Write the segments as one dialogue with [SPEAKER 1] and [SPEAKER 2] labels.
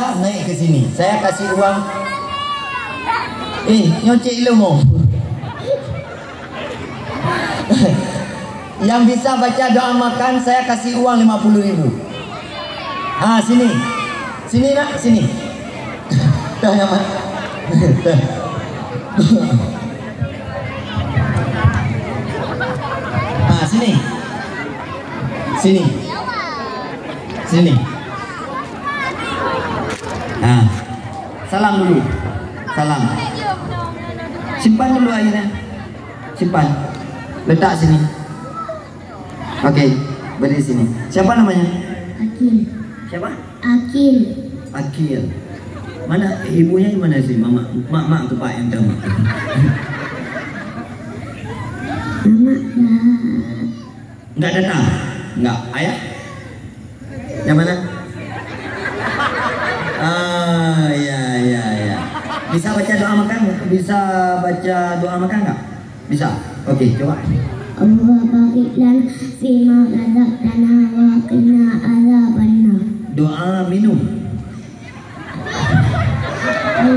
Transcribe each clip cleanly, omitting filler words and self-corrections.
[SPEAKER 1] bisa naik ke sini. Saya kasih uang. Nyocek lu mau. Yang bisa baca doa makan saya kasih uang 50.000. Sini. Sini nak, sini. Dah nyaman. Sini. Sini. Sini. Salam dulu. Salam. Simpan dulu airnya. Simpan. Letak sini. Oke, berdiri sini. Siapa namanya?
[SPEAKER 2] Akil.
[SPEAKER 1] Siapa?
[SPEAKER 2] Akil.
[SPEAKER 1] Akil. Mana ibunya di mana sih? Mama, mak tu pak yang tahu.
[SPEAKER 2] Mama
[SPEAKER 1] enggak datang. Enggak, ayah? Yang mana? Ya. Bisa baca doa makan? Bisa baca doa makan enggak? Bisa. Oke, coba.
[SPEAKER 2] Allah barik lana fima razaqtana wa qina adzabannar.
[SPEAKER 1] Doa minum.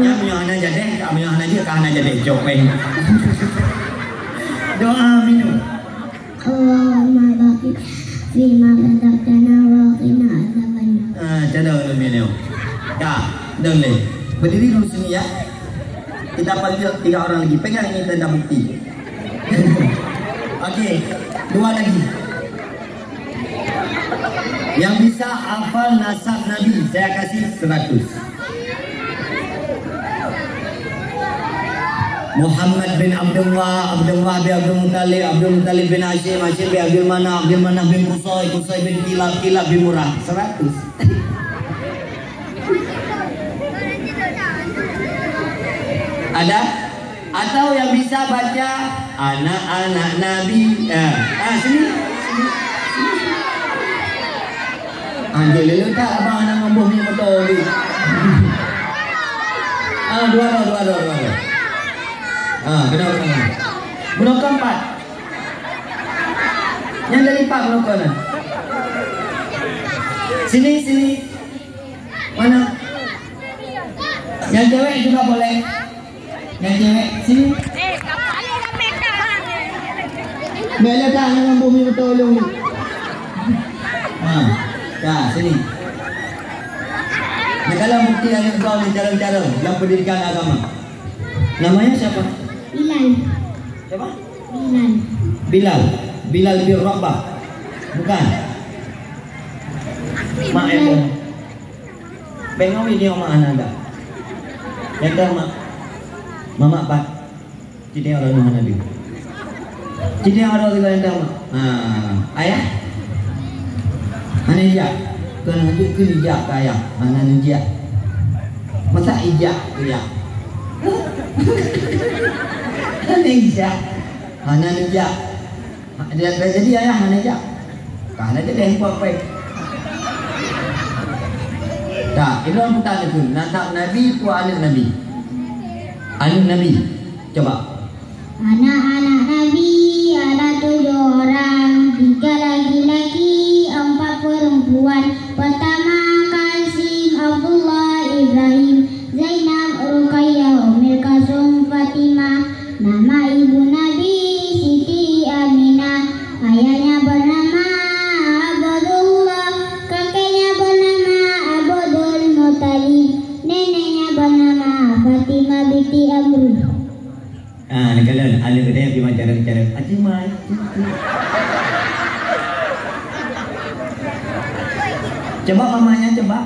[SPEAKER 1] Yang anak jadi, kami anak dia kan jadi copeng. Doa minum.
[SPEAKER 2] Allahumma barik fima razaqtana wa qina adzabannar.
[SPEAKER 1] Cara minum. Ya, dengar. Berdiri dulu sini ya. Kita panggil 3 orang lagi. Pegang ini tanda bukti. Oke, 2 lagi. Yang bisa hafal nasab Nabi saya kasih 100. Muhammad bin Abdullah, Abdullah bin Abdul Muttalib, Abdul Muttalib bin Hashim, Hashim bin Abdul Manaf, Abdul Manaf bin Qusay, Qusay bin Kilab, Kilab bin Murrah. 100. Ada? Atau yang bisa baca anak-anak Nabi. Sini. Anjir lu tak abang anak ngomong ni betul ni. Dua. Benar. Benar keempat. Yang dari 4 benar. Sini. Mana? Yang cewek juga boleh. Yang cewek sini. Bela tak dengan bumi betul lu. Sini. Kalau bukti yang kau ni cara-cara yang pendidikan agama. Namanya siapa?
[SPEAKER 2] Bilal.
[SPEAKER 1] Siapa?
[SPEAKER 2] Bilal.
[SPEAKER 1] Bilal bin Rabah. Bukan. Mak yang Bengawi ni mak anak. Yang dah mak. Mama Pak. Jadi orang mana Nabi. Jadi orang juga yang tahu. Ayah. Mana dia? Kena tunjuk ke dia ke ayah. Mana dia? Masa ijak ke dia? Mana ijak? Mana dia? Dia jadi ayah mana ijak? Karena dia yang buat baik. Tak, itu orang bertanya tu. Nasab Nabi itu anak Nabi. Anak Nabi. Coba.
[SPEAKER 2] Anak-anak Nabi ada 7 orang, 3 laki-laki, 4 perempuan. Pertama Qasim, Abdullah, Ibrahim, Zainab, Ruqayyah, Umar Kasum, Fatimah. Nama ibu Nabi Siti Aminah. Ayahnya bernama Abdullah, kakeknya bernama Abdul Muttalib, neneknya bernama Fatimah binti Amru.
[SPEAKER 1] Nagalan, ala kita yang gimana cara-cara Acimai. Coba mamanya, coba.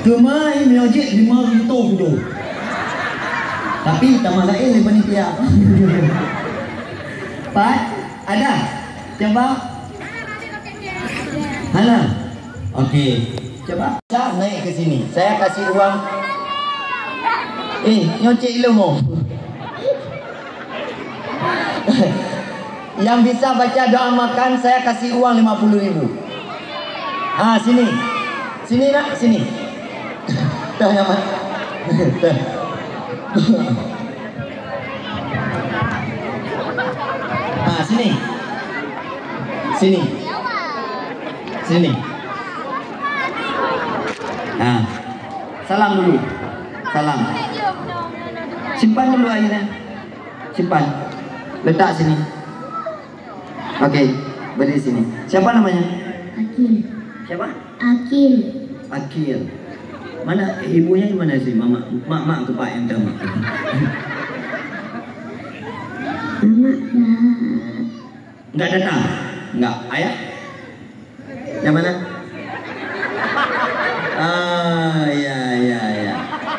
[SPEAKER 1] Kemai miojek 5 itu tu. Tapi tambah lain di panitia. Pat, ada? Coba. Hana. Okey. Coba. Naik ke sini. Saya kasih uang. Nyocek lu mau. Yang bisa baca doa makan saya kasih uang 50.000. Sini. Sini nak, sini. Dah nyaman. Sini. Sini. Sini. Nah, salam dulu. Salam. Simpan dulu airnya. Simpan. Letak sini. Oke, berdiri sini. Siapa namanya?
[SPEAKER 2] Akil.
[SPEAKER 1] Siapa?
[SPEAKER 2] Akil.
[SPEAKER 1] Akil. Mana ibunya di mana sih? Mama, mak tu pak yang tahu.
[SPEAKER 2] Mama
[SPEAKER 1] Enggak datang. Enggak. Ayah? Yang mana? Ah, ya.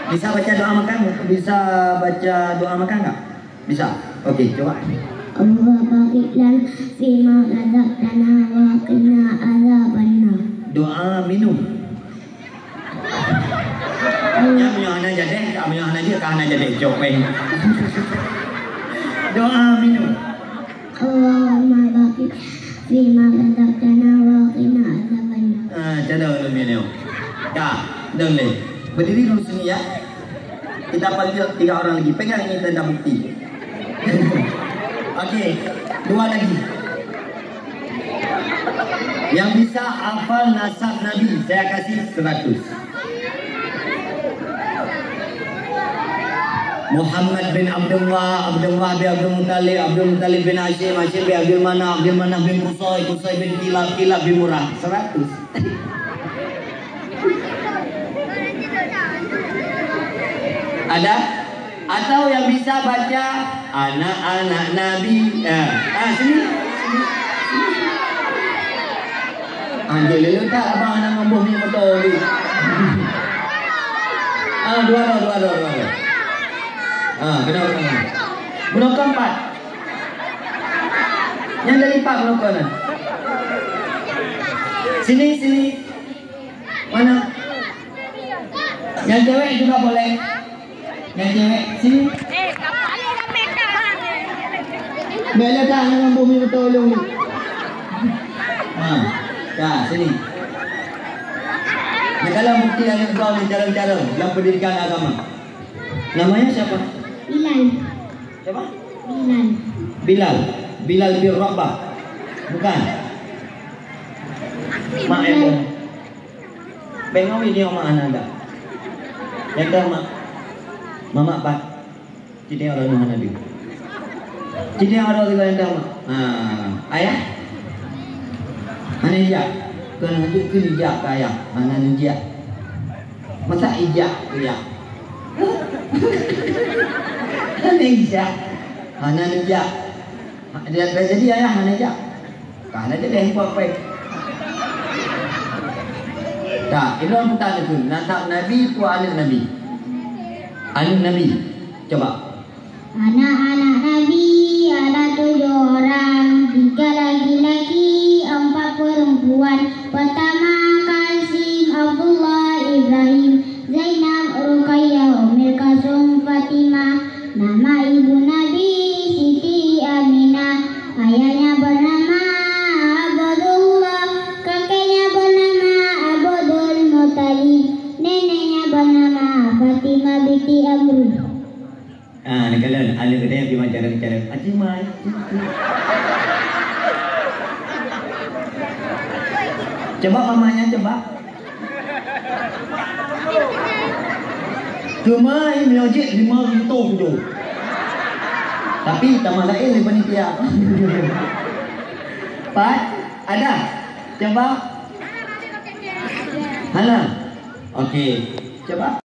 [SPEAKER 1] Bisa baca doa makan? Bisa baca doa makan enggak? Bisa. Oke, coba.
[SPEAKER 2] Allah barik lana fima razaqtana wa qina adzabannar.
[SPEAKER 1] Doa minum. Yang anak jadi, kamu yang anak dia kan anak jadi copeng. Doa minum.
[SPEAKER 2] Allahumma barik fima razaqtana wa qina adzabannar.
[SPEAKER 1] Cara dulu minum. Kak, dulu. Berdiri dulu sini ya. Kita panggil 3 orang lagi. Pegang ini tanda bukti. Oke, 2 lagi. Yang bisa hafal nasab Nabi, saya kasih 100. Muhammad bin Abdullah, Abdullah bin Abdul Muttalib, Abdul Muttalib bin Hashim, Hashim bin Abdul Manaf, Abdul Manaf bin Qusay, Qusay bin Kilab, Kilab bin Murrah. 100. Ada? Atau yang bisa baca anak-anak Nabi. Sini. Anjir, lu tak abang anak ngomong ni betul ni. Dua. Kena. Bunuh keempat. Yang dari 4 bunuh kanan. Sini. Mana? Yang cewek juga boleh. Yang cewek sini. Bela dah dengan bumi betul ni. Dah sini. Negara bukti yang kau ni cara-cara dalam pendidikan agama. Namanya siapa?
[SPEAKER 2] Bilal.
[SPEAKER 1] Siapa?
[SPEAKER 2] Bilal.
[SPEAKER 1] Bilal bin Rabah. Bukan. Mak yang Bengawi dia mak anak dah. Yang dah Mama Pak. Jadi orang mana dia? Jadi orang juga yang dah. Ayah. Mana dia? Kena tunjuk ke dia ke ayah. Mana dia? Masa ijak ke ya? Mana ijak? Mana ijak? Dia jadi ayah mana ijak? Karena dia dah buat baik. Tak, itu orang putar itu. Nasab Nabi itu anak Nabi. Anak Nabi. Coba.
[SPEAKER 2] Anak-anak Nabi ada 7 orang, 3 laki-laki, 4 perempuan. Pertama Qasim, Abdullah, Ibrahim, Zainab, Ruqayyah, Umar Kasum, Fatimah. Nama ibu Nabi Siti Aminah. Ayahnya bernama Abdullah, kakeknya bernama Abdul Muttalib, neneknya bernama Fatimah binti Amru.
[SPEAKER 1] Nagalan, ala kita yang gimana cara Acimai. Coba mamanya coba. Cuma ini ojek 5 gitu tu. Tapi tambah lain di panitia. Pat, ada? Coba. Halang. Okey. Coba.